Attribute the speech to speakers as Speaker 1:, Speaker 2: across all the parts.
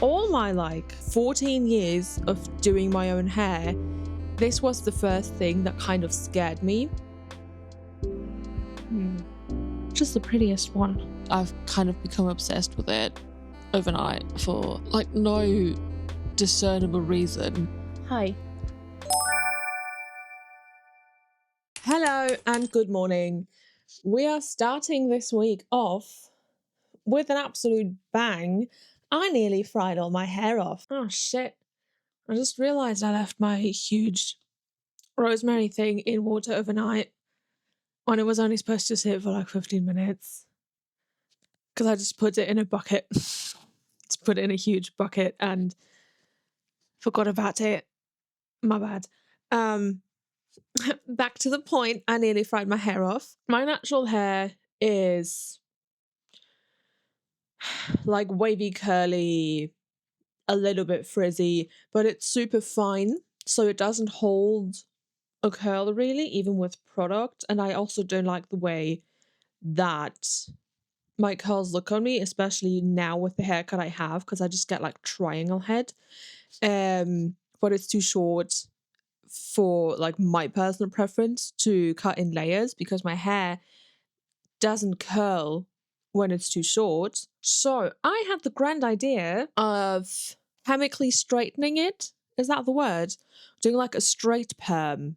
Speaker 1: all my 14 years of doing my own hair, this was the first thing that kind of scared me. Just the prettiest one.
Speaker 2: I've kind of become obsessed with it overnight for no discernible reason.
Speaker 1: Hi. Hello and good morning. We are starting this week off with an absolute bang. I nearly fried all my hair off. Oh shit. I just realised I left my huge rosemary thing in water overnight when it was only supposed to sit for 15 minutes. Because I just put it in a bucket. Just put it in a huge bucket and forgot about it. My bad. Back to the point, I nearly fried my hair off. My natural hair is wavy, curly, a little bit frizzy, but it's super fine, so it doesn't hold a curl really, even with product. And I also don't like the way that my curls look on me, especially now with the haircut I have, because I just get triangle head. But it's too short for my personal preference to cut in layers, because my hair doesn't curl when it's too short. So I had the grand idea of chemically straightening it. Is that the word? Doing a straight perm.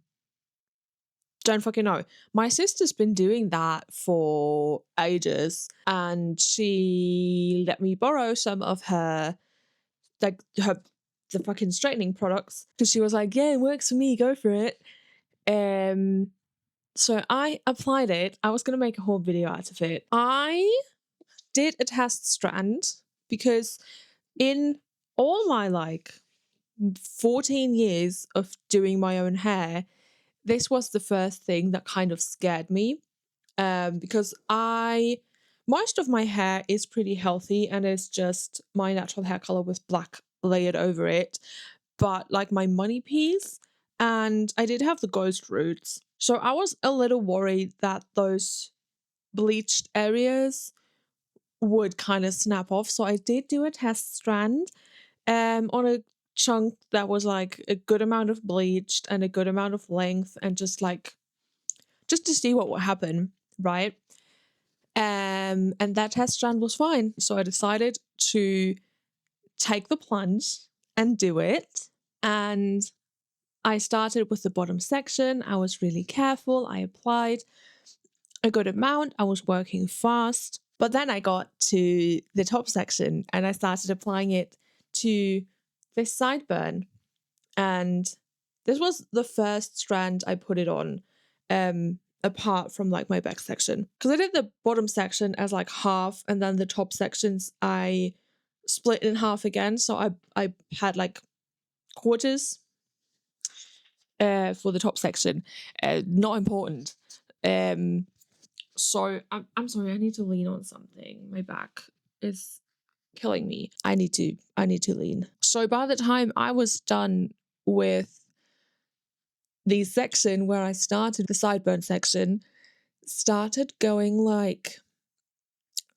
Speaker 1: Don't fucking know. My sister's been doing that for ages, and she let me borrow some of her the fucking straightening products, because she was like, yeah, it works for me, go for it. So I applied it. I was gonna make a whole video out of it. I did a test strand because in all my 14 years of doing my own hair, this was the first thing that kind of scared me, because most of my hair is pretty healthy and it's just my natural hair color with black layered over it, but my money piece, and I did have the ghost roots, so I was a little worried that those bleached areas would kind of snap off. So I did do a test strand on a chunk that was a good amount of bleached and a good amount of length, and just to see what would happen, right? And that test strand was fine. So I decided to take the plunge and do it. And I started with the bottom section. I was really careful. I applied a good amount. I was working fast. But then I got to the top section and I started applying it to this sideburn. And this was the first strand I put it on, apart from my back section. Because I did the bottom section as half, and then the top sections I split in half again. So I had quarters for the top section. Not important. So I'm sorry, I need to lean on something. My back is killing me. I need to lean. So by the time I was done with the section where I started, the sideburn section started going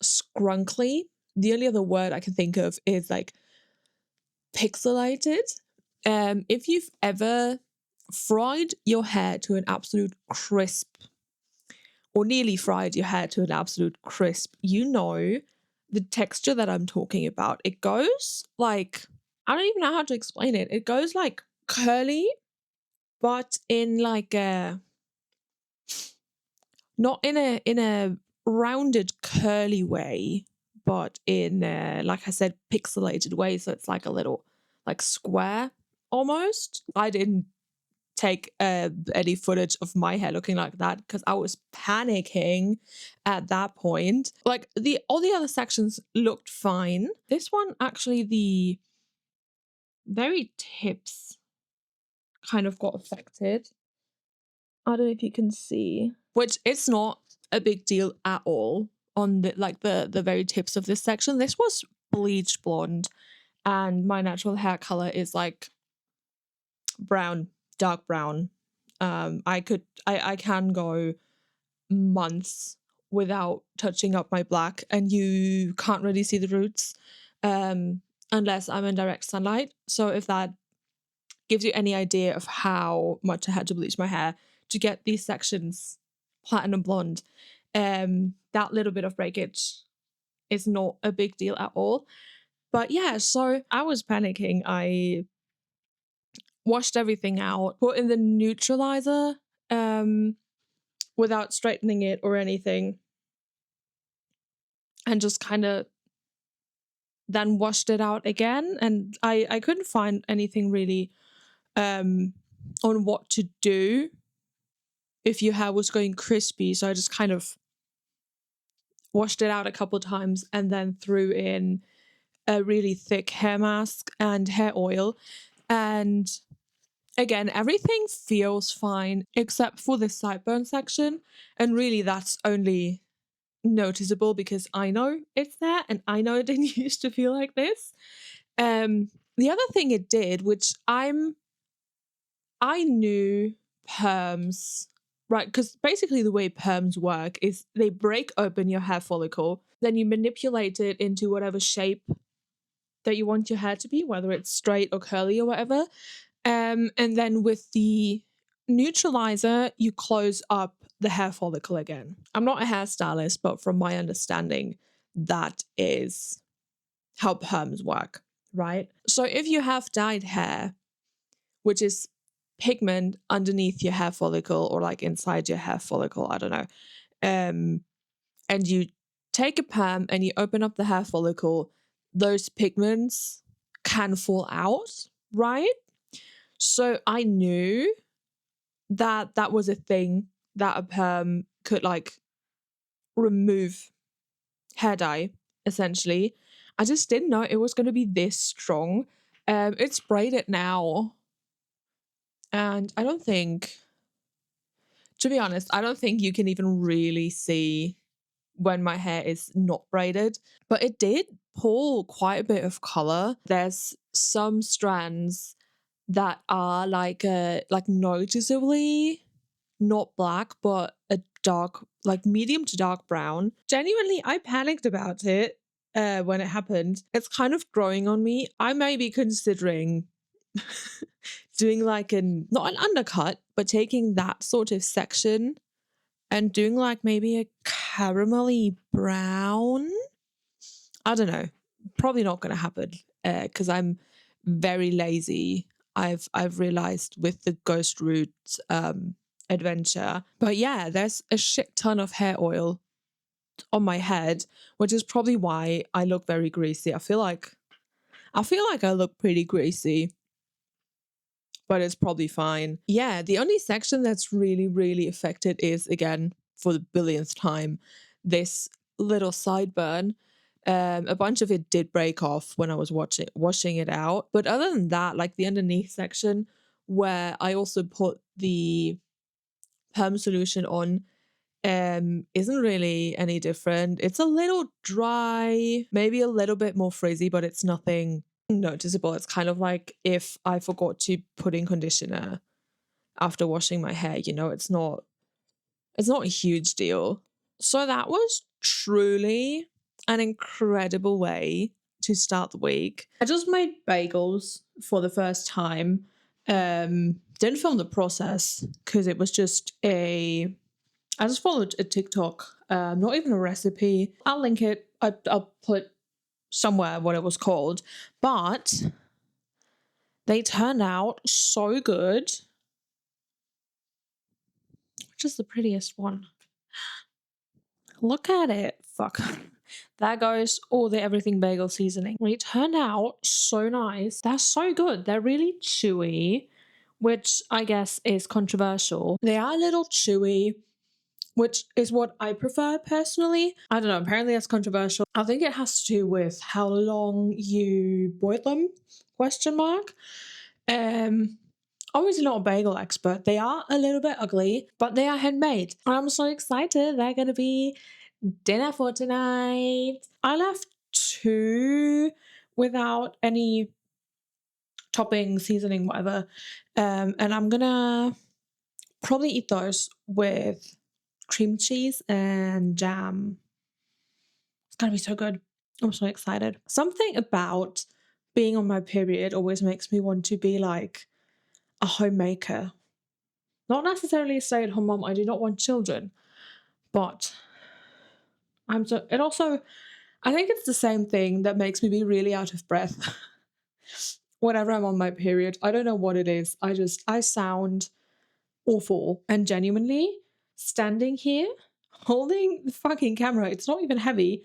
Speaker 1: scrunkly. The only other word I can think of is pixelated. If you've ever fried your hair to an absolute crisp, or nearly fried your hair to an absolute crisp, you know the texture that I'm talking about. It goes I don't even know how to explain it. It goes curly, but in a not in a rounded curly way, but in like I said, pixelated way. So it's a little square almost. I didn't take any footage of my hair looking like that because I was panicking at that point. All the other sections looked fine. This one, actually, the very tips kind of got affected. I don't know if you can see, which it's not a big deal at all on the very tips of this section. This was bleach blonde, and my natural hair color is brown, dark brown. I can go months without touching up my black and you can't really see the roots. unless I'm in direct sunlight. So if that gives you any idea of how much I had to bleach my hair to get these sections platinum blonde, that little bit of breakage is not a big deal at all. But yeah, so I was panicking. I washed everything out, put in the neutralizer without straightening it or anything, and just kind of then washed it out again. And I couldn't find anything really on what to do if your hair was going crispy. So I just kind of washed it out a couple times and then threw in a really thick hair mask and hair oil. And again, everything feels fine except for the sideburn section. And really, that's only noticeable because I know it's there and I know it didn't used to feel like this. The other thing it did, which I knew perms, right? Because basically the way perms work is they break open your hair follicle, then you manipulate it into whatever shape that you want your hair to be, whether it's straight or curly or whatever. And then with the neutralizer, you close up the hair follicle again. I'm not a hairstylist, but from my understanding, that is how perms work, right? So if you have dyed hair, which is pigment underneath your hair follicle or like inside your hair follicle, I don't know, and you take a perm and you open up the hair follicle, those pigments can fall out, right? So I knew that that was a thing that a perm could like remove hair dye, essentially. I just didn't know it was going to be this strong. It's sprayed it now. And I don't think, to be honest, I don't think you can even really see when my hair is not braided. But it did pull quite a bit of color. There's some strands that are like noticeably not black, but a dark, like medium to dark brown. Genuinely, I panicked about it when it happened. It's kind of growing on me. I may be considering doing like not an undercut, but taking that sort of section and doing like maybe a caramelly brown. I don't know. Probably not going to happen because I'm very lazy. I've realized with the ghost root adventure. But yeah, there's a shit ton of hair oil on my head, which is probably why I look very greasy. I feel like I look pretty greasy, but it's probably fine. Yeah, the only section that's really, really affected is, again, for the billionth time, this little sideburn. A bunch of it did break off when I was washing it out. But other than that, like the underneath section where I also put the perm solution on, isn't really any different. It's a little dry, maybe a little bit more frizzy, but it's nothing noticeable. It's kind of like if I forgot to put in conditioner after washing my hair, it's not a huge deal. So that was truly an incredible way to start the week. I just made bagels for the first time. Didn't film the process because it was just I just followed a TikTok, not even a recipe. I'll link it. I'll put somewhere what it was called. But they turned out so good. Which is the prettiest one? Look at it. Fuck. There goes all the everything bagel seasoning. They turned out so nice. They're so good. They're really chewy, which I guess is controversial. They are a little chewy, which is what I prefer personally. I don't know, apparently that's controversial. I think it has to do with how long you boil them, question mark. Obviously not a bagel expert. They are a little bit ugly, but they are handmade. I'm so excited. They're going to be dinner for tonight. I left 2 without any topping, seasoning, whatever. And I'm going to probably eat those with cream cheese and jam. It's gonna be so good. I'm so excited. Something about being on my period always makes me want to be like a homemaker. Not necessarily a stay-at-home mom. I do not want children, but it also, I think it's the same thing that makes me be really out of breath whenever I'm on my period. I don't know what it is. I sound awful, and genuinely standing here holding the fucking camera, it's not even heavy,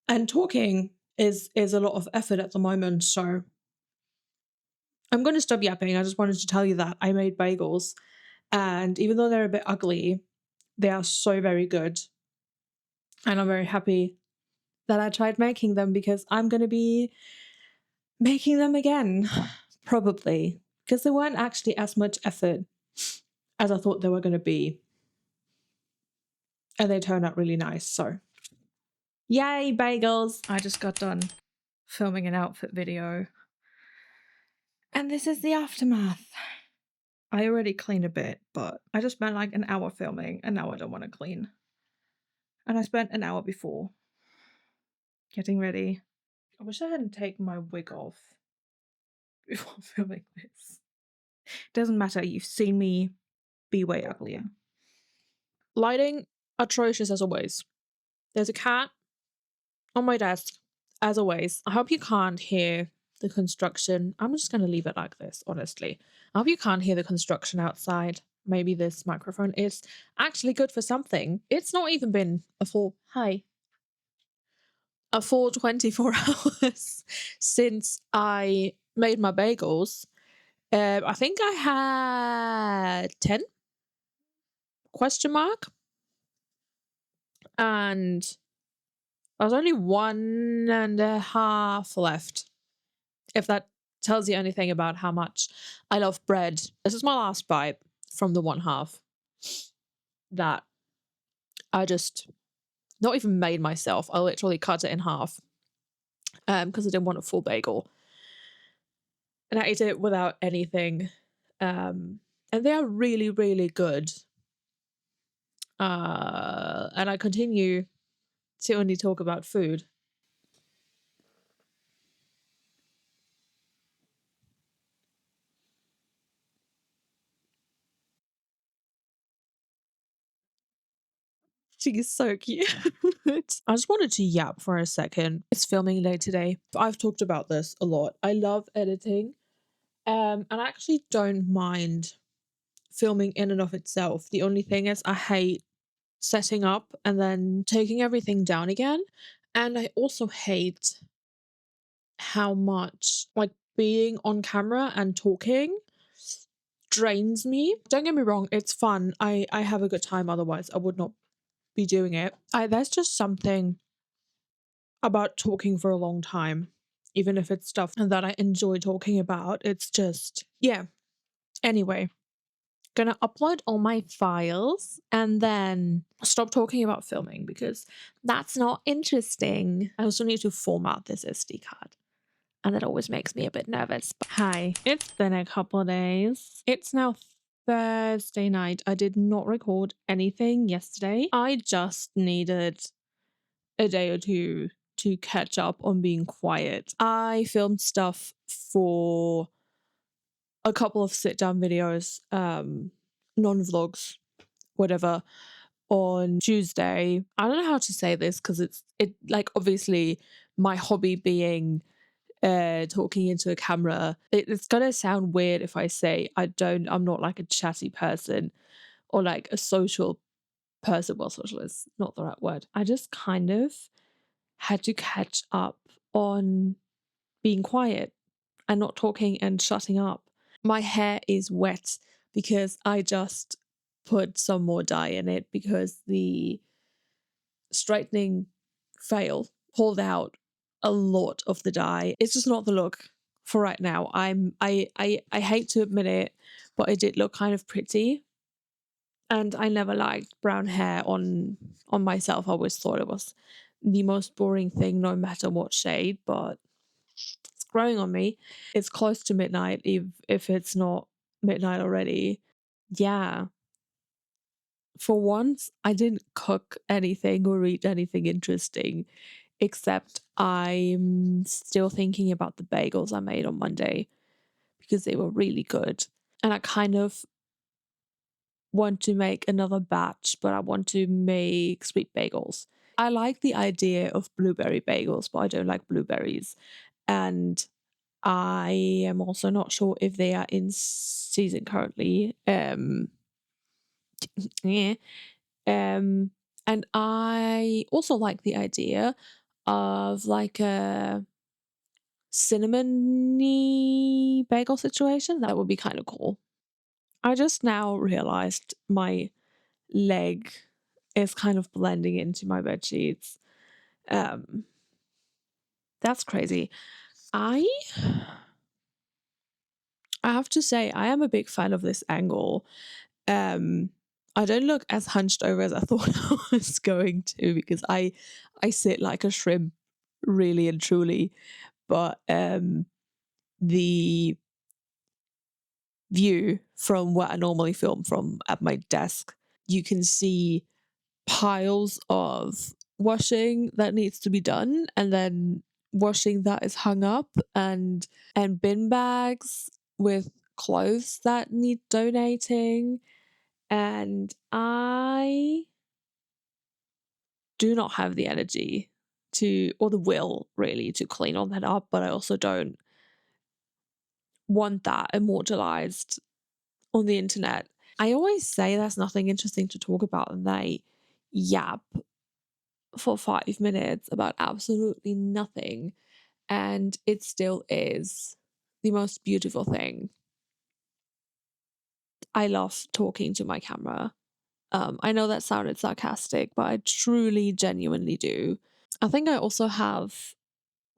Speaker 1: and talking is a lot of effort at the moment. So I'm going to stop yapping. I just wanted to tell you that I made bagels, and even though they're a bit ugly, they are so very good. And I'm very happy that I tried making them, because I'm going to be making them again, probably, because they weren't actually as much effort as I thought they were going to be. And they turned out really nice. So yay, bagels! I just got done filming an outfit video, and this is the aftermath. I already cleaned a bit, but I just spent like an hour filming, and now I don't want to clean. And I spent an hour before getting ready. I wish I hadn't taken my wig off before filming this. Doesn't matter, you've seen me be way uglier. Lighting, atrocious as always. There's a cat on my desk, as always. I hope you can't hear the construction. I'm just going to leave it like this, honestly. I hope you can't hear the construction outside. Maybe this microphone is actually good for something. It's not even been a full 24 hours since I made my bagels. I think I had 10 question mark, and there's only 1.5 left, if that tells you anything about how much I love bread. This is my last bite from the 1/2 that I just not even made myself. I literally cut it in half because I didn't want a full bagel, and I ate it without anything, and they are really, really good. And I continue to only talk about food. She's so cute. I just wanted to yap for a second. It's filming late today. I've talked about this a lot. I love editing. And I actually don't mind filming in and of itself. The only thing is I hate setting up and then taking everything down again. And I also hate how much like being on camera and talking drains me. Don't get me wrong, it's fun. I have a good time, otherwise I would not be doing it. There's just something about talking for a long time, even if it's stuff that I enjoy talking about. It's just, yeah. Anyway, gonna upload all my files and then stop talking about filming, because that's not interesting. I also need to format this SD card, and that always makes me a bit nervous. But hi, it's been a couple of days. It's now Thursday night. I did not record anything yesterday. I just needed a day or two to catch up on being quiet. I filmed stuff for a couple of sit-down videos, non-vlogs, whatever, on Tuesday. I don't know how to say this because it like, obviously my hobby being talking into a camera. It's gonna sound weird if I say I'm not like a chatty person or like a social person. Well, social is not the right word. I just kind of had to catch up on being quiet and not talking and shutting up. My hair is wet because I just put some more dye in it, because the straightening fail pulled out a lot of the dye. It's just not the look for right now. I hate to admit it, but it did look kind of pretty. And I never liked brown hair on myself. I always thought it was the most boring thing, no matter what shade, but it's growing on me. It's close to midnight, if it's not midnight already. Yeah. For once, I didn't cook anything or eat anything interesting except I'm still thinking about the bagels I made on Monday because they were really good. And I kind of want to make another batch, but I want to make sweet bagels. I like the idea of blueberry bagels, but I don't like blueberries. And I am also not sure if they are in season currently. Yeah. And I also like the idea of like a cinnamony bagel situation. That would be kind of cool. I just now realized my leg is kind of blending into my bed sheets. Um, that's crazy. I I have to say I am a big fan of this angle. Um, I don't look as hunched over as I thought I was going to because I sit like a shrimp, really and truly. But the view from where I normally film from at my desk, you can see piles of washing that needs to be done, and then washing that is hung up, and bin bags with clothes that need donating. And I do not have the energy to, or the will really, to clean all that up, but I also don't want that immortalized on the internet. I always say there's nothing interesting to talk about, and they yap for 5 minutes about absolutely nothing. And it still is the most beautiful thing. I love talking to my camera. I know that sounded sarcastic, but I truly, genuinely do. I think I also have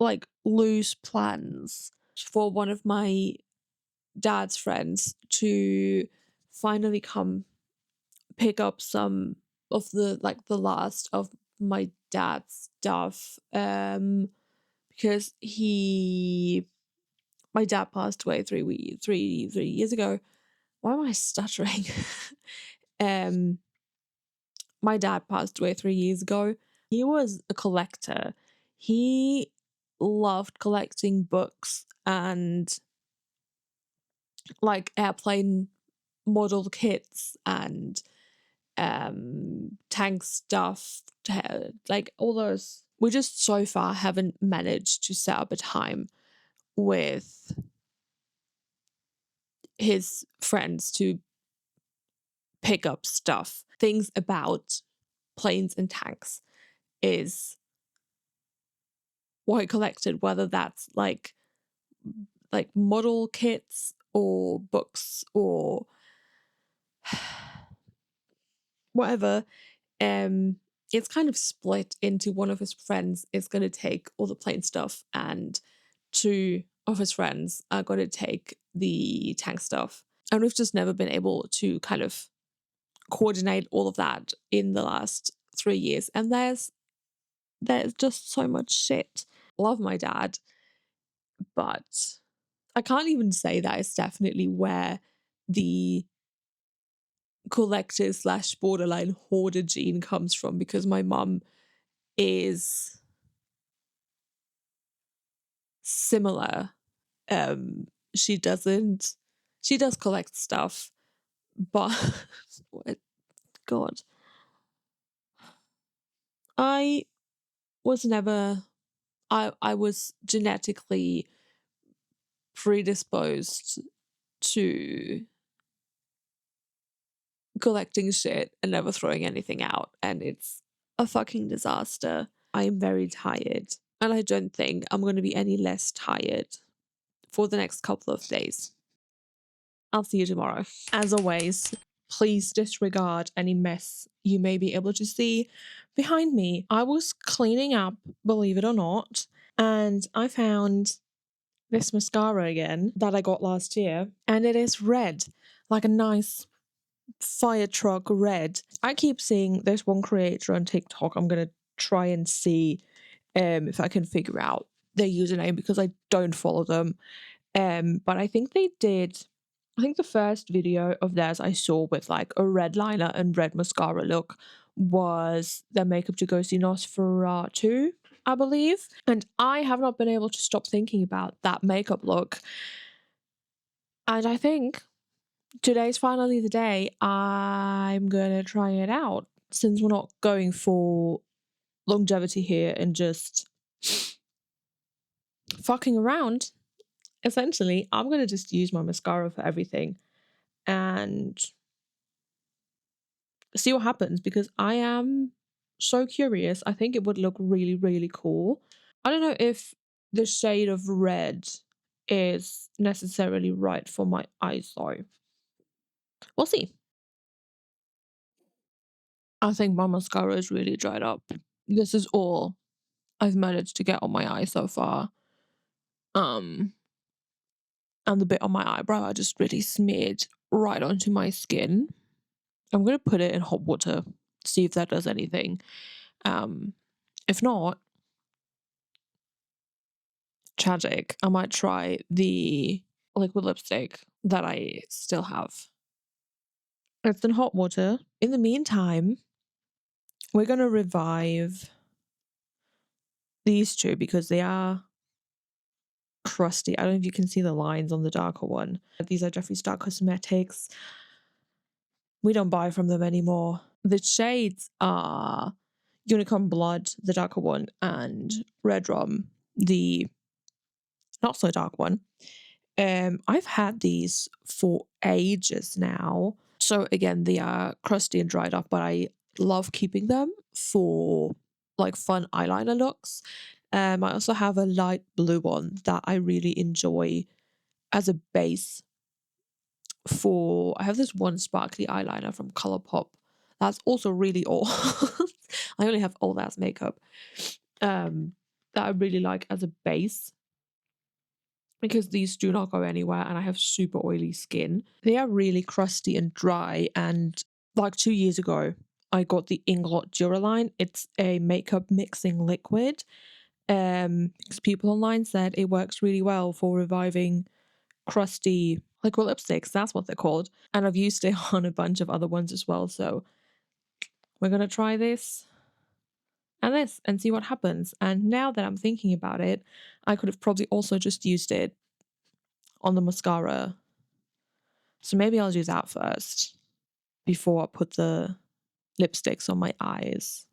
Speaker 1: like loose plans for one of my dad's friends to finally come pick up some of the last of my dad's stuff, because my dad passed away 3 years ago. Why am I stuttering? um my dad passed away 3 years ago. He was a collector. He loved collecting books and like airplane model kits and tank stuff, like all those. We just so far haven't managed to set up a time with his friends to pick up stuff. Things about planes and tanks is what he collected, whether that's like model kits or books or whatever. It's kind of split into one of his friends is going to take all the plane stuff, and two of his friends are going to take the tank stuff. And we've just never been able to kind of coordinate all of that in the last 3 years. And there's just so much shit. Love my dad, but I can't even say that it's definitely where the collector slash borderline hoarder gene comes from, because my mum is similar. Um, she doesn't, she does collect stuff, but God, I was never, I was genetically predisposed to collecting shit and never throwing anything out, and it's a fucking disaster. I am very tired, and I don't think I'm going to be any less tired for the next couple of days. I'll see you tomorrow. As always, please disregard any mess you may be able to see behind me. I was cleaning up, believe it or not, and I found this mascara again that I got last year, and it is red, like a nice fire truck red. I keep seeing there's one creator on TikTok. I'm gonna try and see if I can figure out their username because I don't follow them. But I think they did. I think the first video of theirs I saw with like a red liner and red mascara look was their makeup to go see Nosferatu. I believe. And I have not been able to stop thinking about that makeup look. And I think today's finally the day I'm gonna try it out, since we're not going for longevity here and just fucking around. Essentially, I'm gonna just use my mascara for everything and see what happens, because I am so curious. I think it would look really, really cool. I don't know if the shade of red is necessarily right for my eyes though. We'll see. I think my mascara is really dried up. This is all I've managed to get on my eye so far. And the bit on my eyebrow I just really smeared right onto my skin. I'm gonna put it in hot water, see if that does anything. If not, tragic. I might try the liquid lipstick that I still have. It's in hot water. In the meantime, we're gonna revive these two because they are crusty. I don't know if you can see the lines on the darker one. These are Jeffree Star Cosmetics. We don't buy from them anymore. The shades are Unicorn Blood, the darker one, and Red Rum, the not so dark one. I've had these for ages now. So again, they are crusty and dried up, but I love keeping them for like fun eyeliner looks. I also have a light blue one that I really enjoy as a base for. I have this one sparkly eyeliner from Colourpop that's also really old. I only have old ass makeup. That I really like as a base, because these do not go anywhere and I have super oily skin. They are really crusty and dry, and like 2 years ago I got the Inglot Duraline. It's a makeup mixing liquid. Because people online said it works really well for reviving crusty liquid lipsticks. That's what they're called. And I've used it on a bunch of other ones as well. So we're gonna try this and this and see what happens. And now that I'm thinking about it, I could have probably also just used it on the mascara. So maybe I'll do that first before I put the lipsticks on my eyes.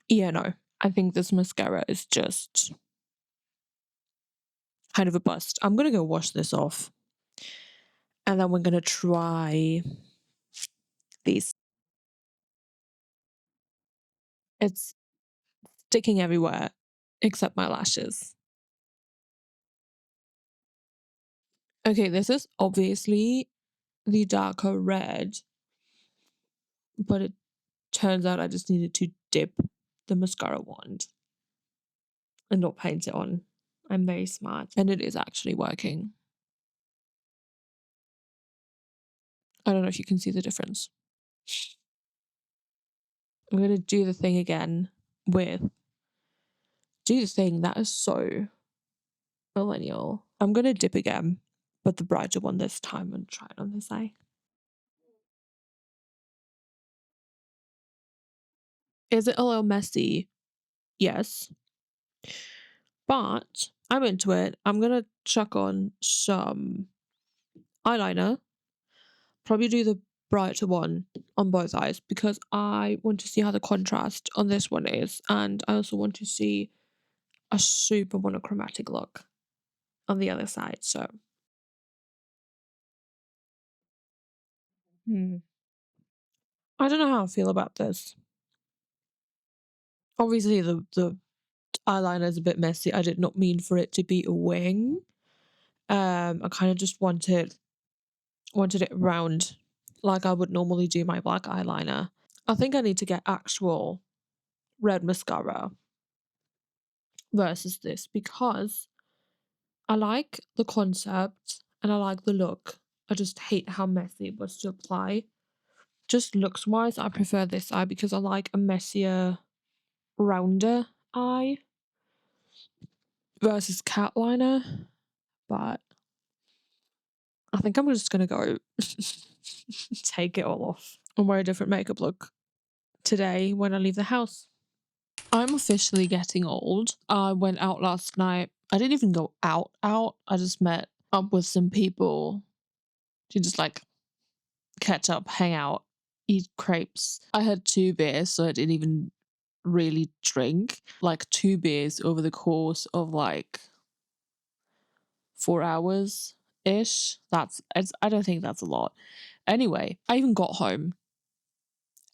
Speaker 1: Yeah, no. I think this mascara is just kind of a bust. I'm gonna go wash this off. And then we're gonna try these. It's sticking everywhere except my lashes. Okay, this is obviously the darker red, but it turns out I just needed to dip the mascara wand and not paint it on. I'm very smart. And it is actually working. I don't know if you can see the difference. I'm going to do the thing again with... Do the thing. That is so millennial. I'm going to dip again, but the brighter one this time, and try it on this eye. Is it a little messy? Yes. But I'm into it. I'm going to chuck on some eyeliner. Probably do the brighter one on both eyes because I want to see how the contrast on this one is. And I also want to see a super monochromatic look on the other side. So I don't know how I feel about this. Obviously the eyeliner is a bit messy. I did not mean for it to be a wing. I kind of just wanted it round like I would normally do my black eyeliner. I think I need to get actual red mascara versus this, because I like the concept and I like the look. I just hate how messy it was to apply. Just looks wise, I prefer this eye because I like a messier, rounder eye versus cat liner. But I think I'm just gonna go take it all off and wear a different makeup look today when I leave the house.
Speaker 2: I'm officially getting old. I went out last night. I didn't even go out. I just met up with some people to just like catch up, hang out, eat crepes. I had 2 beers, so I didn't even really drink. Like 2 beers over the course of like 4 hours ish. I don't think that's a lot. Anyway, I even got home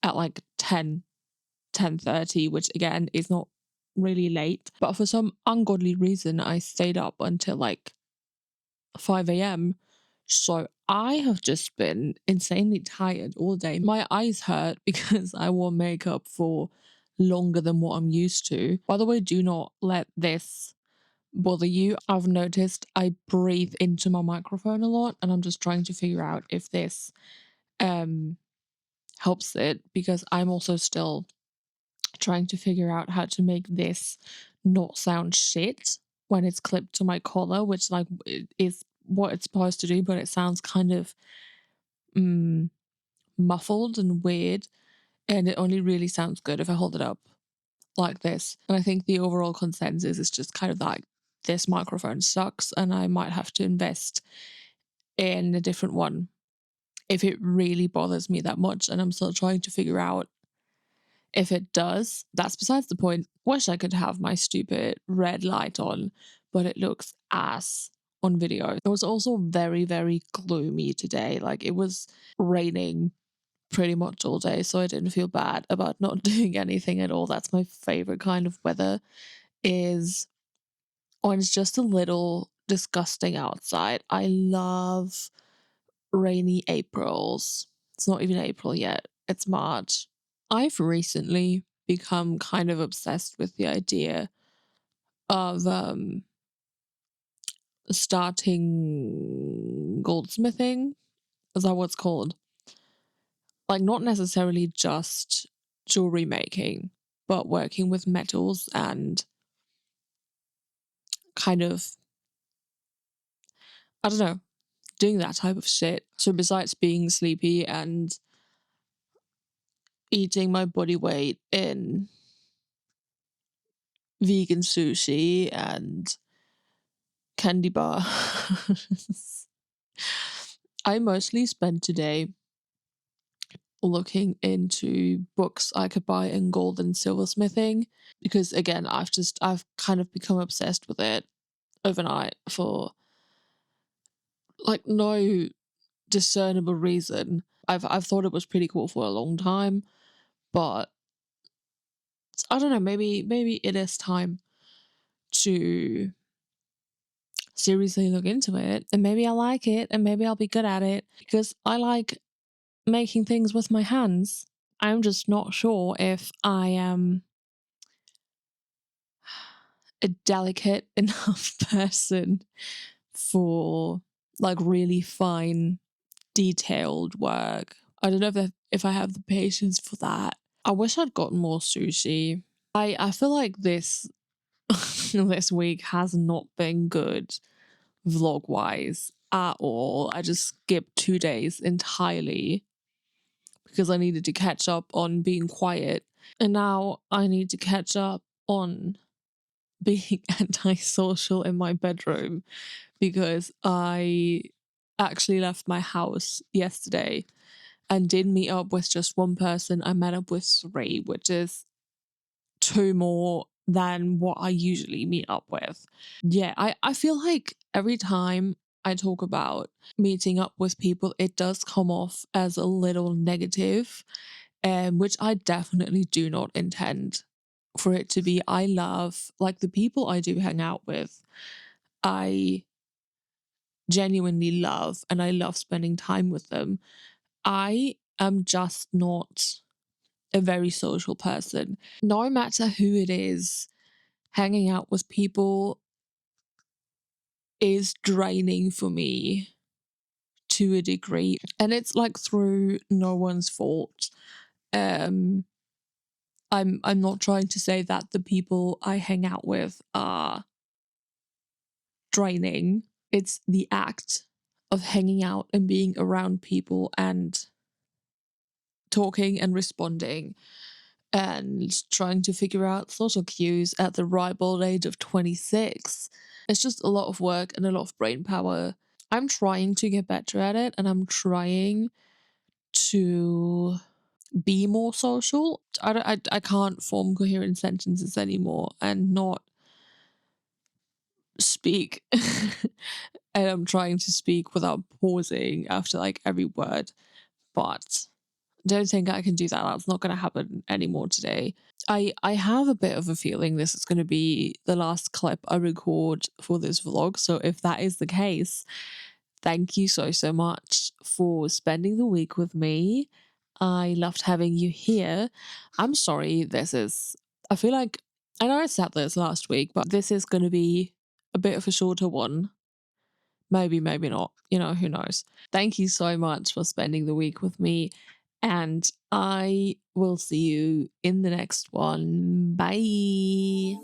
Speaker 2: at like 10:30, which again is not really late. But for some ungodly reason, I stayed up until like 5 a.m. So I have just been insanely tired all day. My eyes hurt because I wore makeup for longer than what I'm used to. By the way, do not let this bother you. I've noticed I breathe into my microphone a lot, and I'm just trying to figure out if this helps it, because I'm also still trying to figure out how to make this not sound shit when it's clipped to my collar, which like is what it's supposed to do, but it sounds kind of muffled and weird, and it only really sounds good if I hold it up like this. And I think the overall consensus is just kind of like this microphone sucks and I might have to invest in a different one if it really bothers me that much, and I'm still trying to figure out if it does. That's besides the point. Wish I could have my stupid red light on, but it looks ass on video. It was also very, very gloomy today. Like it was raining pretty much all day, so I didn't feel bad about not doing anything at all. That's my favorite kind of weather, is when it's just a little disgusting outside. I love rainy Aprils. It's not even April yet, it's March. I've recently become kind of obsessed with the idea of starting goldsmithing. Is that what it's called? Like, not necessarily just jewelry making, but working with metals and kind of, I don't know, doing that type of shit. So besides being sleepy and eating my body weight in vegan sushi and candy bars, I mostly spent today looking into books I could buy in gold and silversmithing, because again, I've kind of become obsessed with it overnight for like no discernible reason. I've thought it was pretty cool for a long time, but I don't know, maybe it is time to seriously look into it, and maybe I'll like it, and maybe I'll be good at it, because I like making things with my hands. I'm just not sure if I am a delicate enough person for like really fine, detailed work. I don't know if I have the patience for that. I wish I'd gotten more sushi. I feel like this this week has not been good vlog wise at all. I just skipped 2 days entirely because I needed to catch up on being quiet, and now I need to catch up on being antisocial in my bedroom, because I actually left my house yesterday and didn't meet up with just one person. I met up with 3, which is 2 more than what I usually meet up with. Yeah, I feel like every time I talk about meeting up with people, it does come off as a little negative, which I definitely do not intend for it to be. I love, like, the people I do hang out with, I genuinely love, and I love spending time with them. I am just not a very social person. No matter who it is, hanging out with people is draining for me to a degree, and it's like through no one's fault. I'm not trying to say that the people I hang out with are draining. It's the act of hanging out and being around people and talking and responding and trying to figure out social cues at the ripe old age of 26. It's just a lot of work and a lot of brain power. I'm trying to get better at it, and I'm trying to be more social. I can't form coherent sentences anymore and not speak. And I'm trying to speak without pausing after like every word, but don't think I can do that. That's not going to happen anymore today. I have a bit of a feeling this is going to be the last clip I record for this vlog. So if that is the case, thank you so much for spending the week with me. I loved having you here. I'm sorry I feel like, I know I said this last week, but this is going to be a bit of a shorter one. Maybe, maybe not. Who knows? Thank you so much for spending the week with me, and I will see you in the next one. Bye.